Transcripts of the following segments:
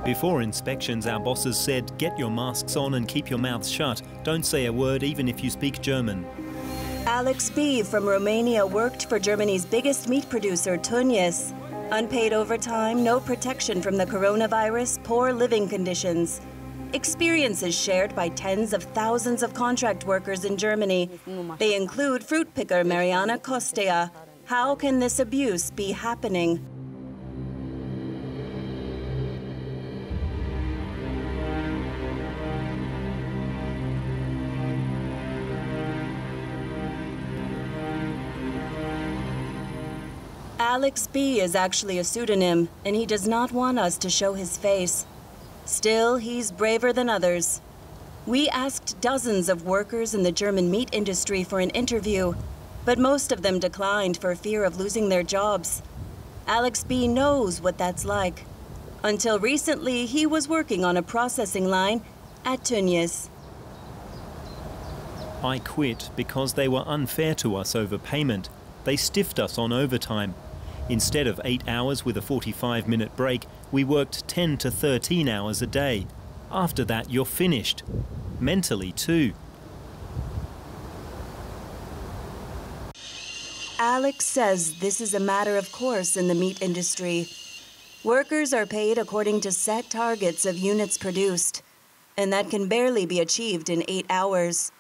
Before inspections, our bosses said, get your masks on and keep your mouths shut. Don't say a word even if you speak German. Alex B. from Romania worked for Germany's biggest meat producer, Tönnies. Unpaid overtime, no protection from the coronavirus, poor living conditions. Experiences shared by tens of thousands of contract workers in Germany. They include fruit picker Mariana Costea. How can this abuse be happening? Alex B. is actually a pseudonym, and he does not want us to show his face. Still, he's braver than others. We asked dozens of workers in the German meat industry for an interview, but most of them declined for fear of losing their jobs. Alex B. knows what that's like. Until recently, he was working on a processing line at Tönnies. I quit because they were unfair to us over payment. They stiffed us on overtime. Instead of 8 hours with a 45-minute break, we worked 10 to 13 hours a day. After that, you're finished. Mentally, too. Alex says this is a matter of course in the meat industry. Workers are paid according to set targets of units produced, and that can barely be achieved in 8 hours.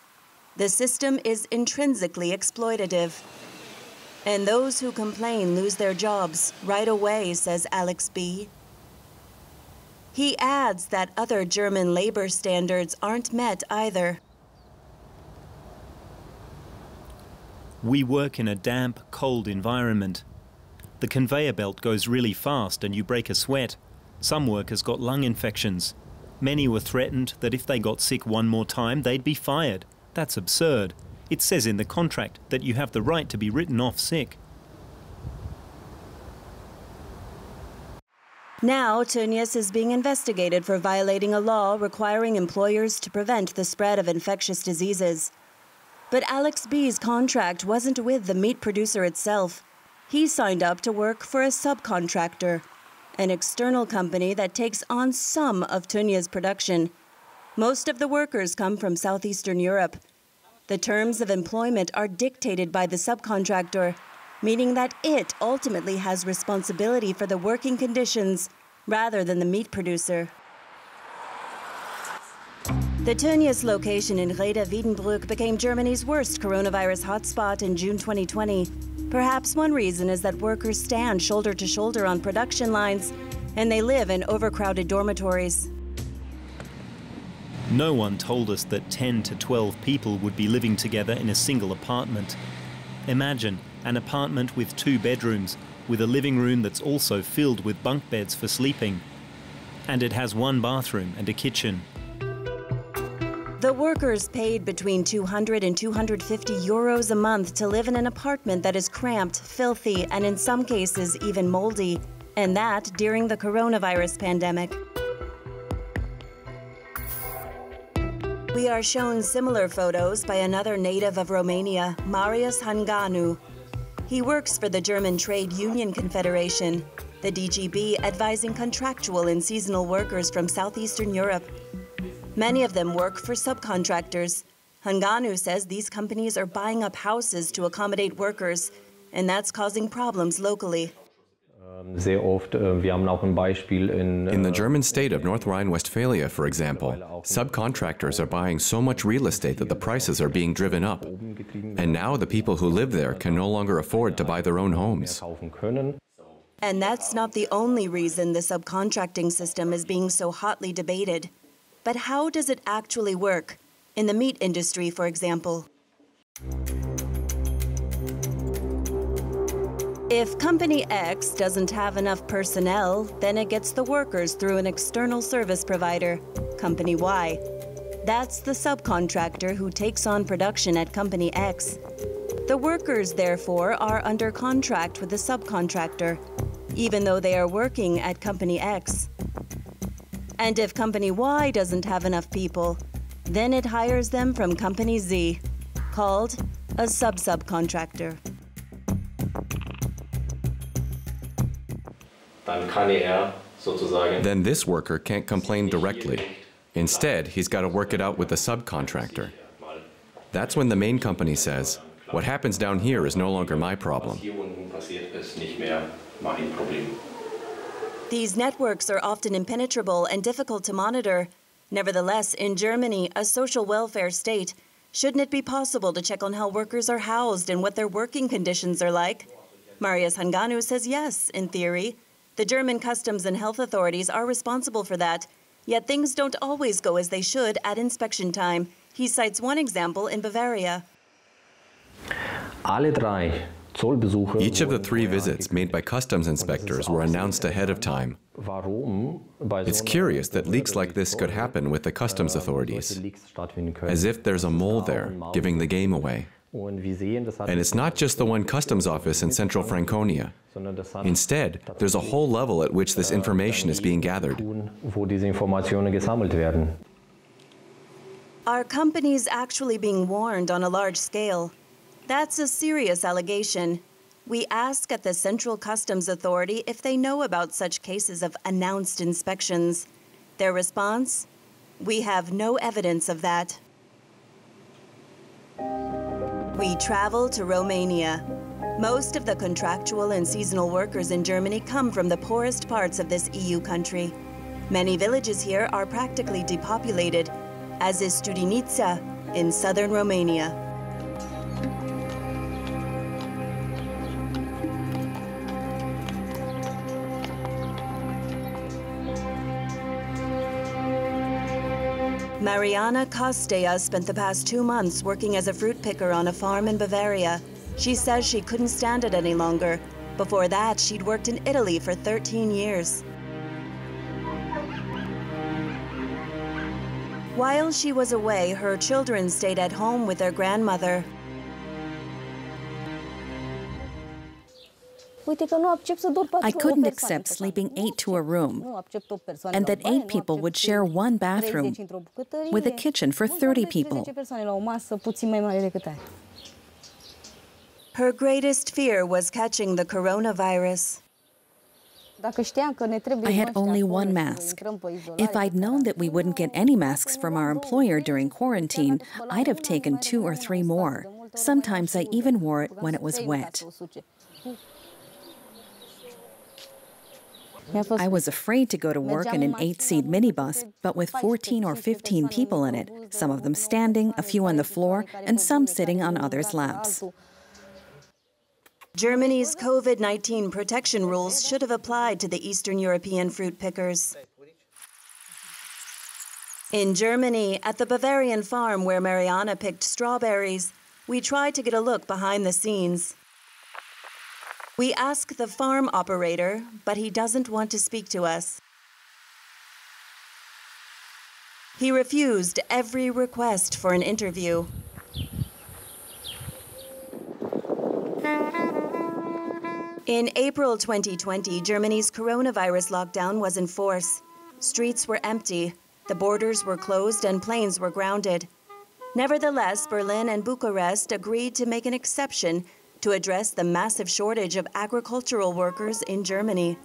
The system is intrinsically exploitative. And those who complain lose their jobs right away, says Alex B. He adds that other German labor standards aren't met either. We work in a damp, cold environment. The conveyor belt goes really fast and you break a sweat. Some workers got lung infections. Many were threatened that if they got sick one more time, they'd be fired. That's absurd. It says in the contract that you have the right to be written off sick. Now, Tönnies is being investigated for violating a law requiring employers to prevent the spread of infectious diseases. But Alex B.'s contract wasn't with the meat producer itself. He signed up to work for a subcontractor, an external company that takes on some of Tönnies' production. Most of the workers come from southeastern Europe. The terms of employment are dictated by the subcontractor, meaning that it ultimately has responsibility for the working conditions rather than the meat producer. The Tönnies location in Reda-Wiedenbrück became Germany's worst coronavirus hotspot in June 2020. Perhaps one reason is that workers stand shoulder to shoulder on production lines, and they live in overcrowded dormitories. No one told us that 10 to 12 people would be living together in a single apartment. Imagine an apartment with 2 bedrooms, with a living room that's also filled with bunk beds for sleeping. And it has 1 bathroom and a kitchen. The workers paid between 200 and 250 euros a month to live in an apartment that is cramped, filthy, and in some cases even moldy. And that during the coronavirus pandemic. We are shown similar photos by another native of Romania, Marius Hanganu. He works for the German Trade Union Confederation, the DGB advising contractual and seasonal workers from southeastern Europe. Many of them work for subcontractors. Hanganu says these companies are buying up houses to accommodate workers, and that's causing problems locally. In the German state of North Rhine-Westphalia, for example, subcontractors are buying so much real estate that the prices are being driven up. And now the people who live there can no longer afford to buy their own homes. And that's not the only reason the subcontracting system is being so hotly debated. But how does it actually work? In the meat industry, for example. If Company X doesn't have enough personnel, then it gets the workers through an external service provider, Company Y. That's the subcontractor who takes on production at Company X. The workers, therefore, are under contract with the subcontractor, even though they are working at Company X. And if Company Y doesn't have enough people, then it hires them from Company Z, called a subcontractor. Then this worker can't complain directly. Instead, he's got to work it out with the subcontractor. That's when the main company says, "What happens down here is no longer my problem." These networks are often impenetrable and difficult to monitor. Nevertheless, in Germany, a social welfare state, shouldn't it be possible to check on how workers are housed and what their working conditions are like? Marius Hanganu says yes, in theory. The German customs and health authorities are responsible for that, yet things don't always go as they should at inspection time. He cites one example in Bavaria. Each of the 3 visits made by customs inspectors were announced ahead of time. It's curious that leaks like this could happen with the customs authorities, as if there's a mole there, giving the game away. And it's not just the one customs office in central Franconia. Instead, there's a whole level at which this information is being gathered. Are companies actually being warned on a large scale? That's a serious allegation. We ask at the Central Customs Authority if they know about such cases of announced inspections. Their response? We have no evidence of that. We travel to Romania. Most of the contractual and seasonal workers in Germany come from the poorest parts of this EU country. Many villages here are practically depopulated, as is Studenica in southern Romania. Mariana Kostea spent the past 2 months working as a fruit picker on a farm in Bavaria. She says she couldn't stand it any longer. Before that, she'd worked in Italy for 13 years. While she was away, her children stayed at home with their grandmother. I couldn't accept sleeping 8 to a room, and that 8 people would share one bathroom with a kitchen for 30 people. Her greatest fear was catching the coronavirus. I had only one mask. If I'd known that we wouldn't get any masks from our employer during quarantine, I'd have taken 2 or 3 more. Sometimes I even wore it when it was wet. I was afraid to go to work in an 8-seat minibus, but with 14 or 15 people in it, some of them standing, a few on the floor, and some sitting on others' laps. Germany's COVID-19 protection rules should have applied to the Eastern European fruit pickers. In Germany, at the Bavarian farm where Mariana picked strawberries, we tried to get a look behind the scenes. We ask the farm operator, but he doesn't want to speak to us. He refused every request for an interview. In April 2020, Germany's coronavirus lockdown was in force. Streets were empty, the borders were closed, and planes were grounded. Nevertheless, Berlin and Bucharest agreed to make an exception to address the massive shortage of agricultural workers in Germany.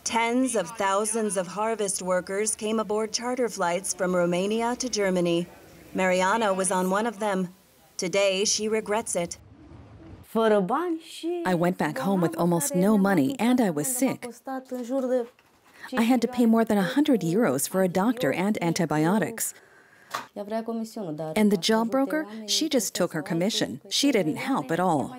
Tens of thousands of harvest workers came aboard charter flights from Romania to Germany. Mariana was on one of them. Today, she regrets it. I went back home with almost no money, and I was sick. I had to pay more than 100 euros for a doctor and antibiotics. And the job broker, she just took her commission. She didn't help at all.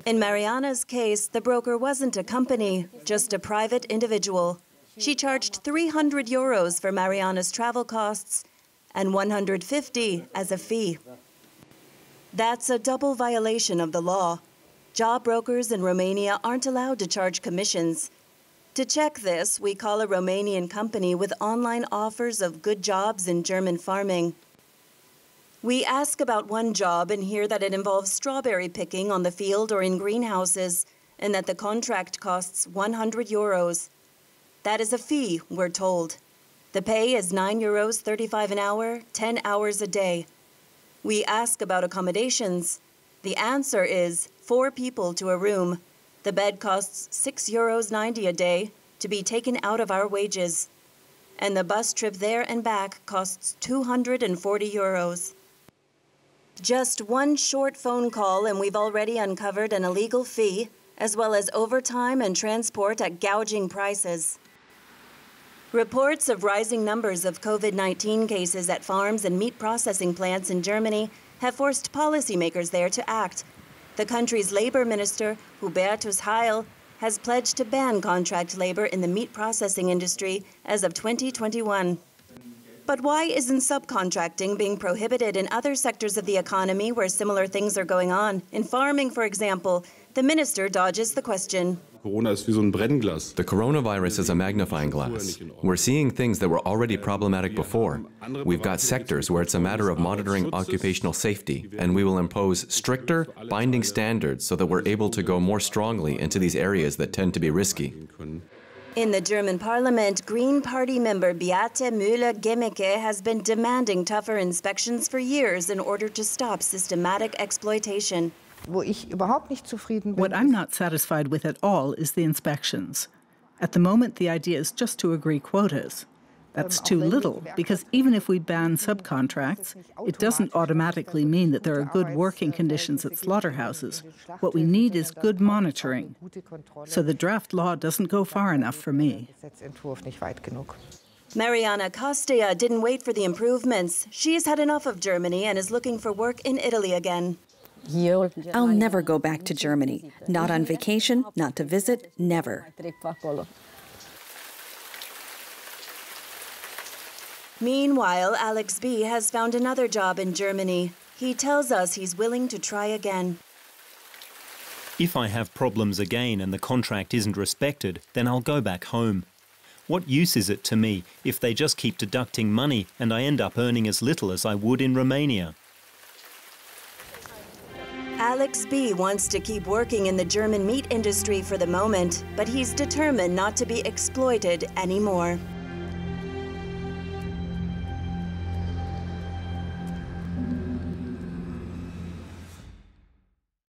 In Mariana's case, the broker wasn't a company, just a private individual. She charged 300 euros for Mariana's travel costs and 150 as a fee. That's a double violation of the law. Job brokers in Romania aren't allowed to charge commissions. To check this, we call a Romanian company with online offers of good jobs in German farming. We ask about one job and hear that it involves strawberry picking on the field or in greenhouses, and that the contract costs 100 euros. That is a fee, we're told. The pay is 9 euros 35 an hour, 10 hours a day. We ask about accommodations. The answer is 4 people to a room. The bed costs €6.90 a day to be taken out of our wages. And the bus trip there and back costs €240. Just one short phone call and we've already uncovered an illegal fee, as well as overtime and transport at gouging prices. Reports of rising numbers of COVID-19 cases at farms and meat processing plants in Germany have forced policymakers there to act. The country's labor minister, Hubertus Heil, has pledged to ban contract labor in the meat processing industry as of 2021. But why isn't subcontracting being prohibited in other sectors of the economy where similar things are going on? In farming, for example, the minister dodges the question. The coronavirus is a magnifying glass. We're seeing things that were already problematic before. We've got sectors where it's a matter of monitoring occupational safety, and we will impose stricter, binding standards so that we're able to go more strongly into these areas that tend to be risky. In the German parliament, Green Party member Beate Müller-Gemmeke has been demanding tougher inspections for years in order to stop systematic exploitation. What I'm not satisfied with at all is the inspections. At the moment, the idea is just to agree quotas. That's too little, because even if we ban subcontracts, it doesn't automatically mean that there are good working conditions at slaughterhouses. What we need is good monitoring. So the draft law doesn't go far enough for me. Mariana Costea didn't wait for the improvements. She's had enough of Germany and is looking for work in Italy again. I'll never go back to Germany. Not on vacation, not to visit, never. Meanwhile, Alex B. has found another job in Germany. He tells us he's willing to try again. If I have problems again and the contract isn't respected, then I'll go back home. What use is it to me if they just keep deducting money and I end up earning as little as I would in Romania? Alex B. wants to keep working in the German meat industry for the moment, but he's determined not to be exploited anymore.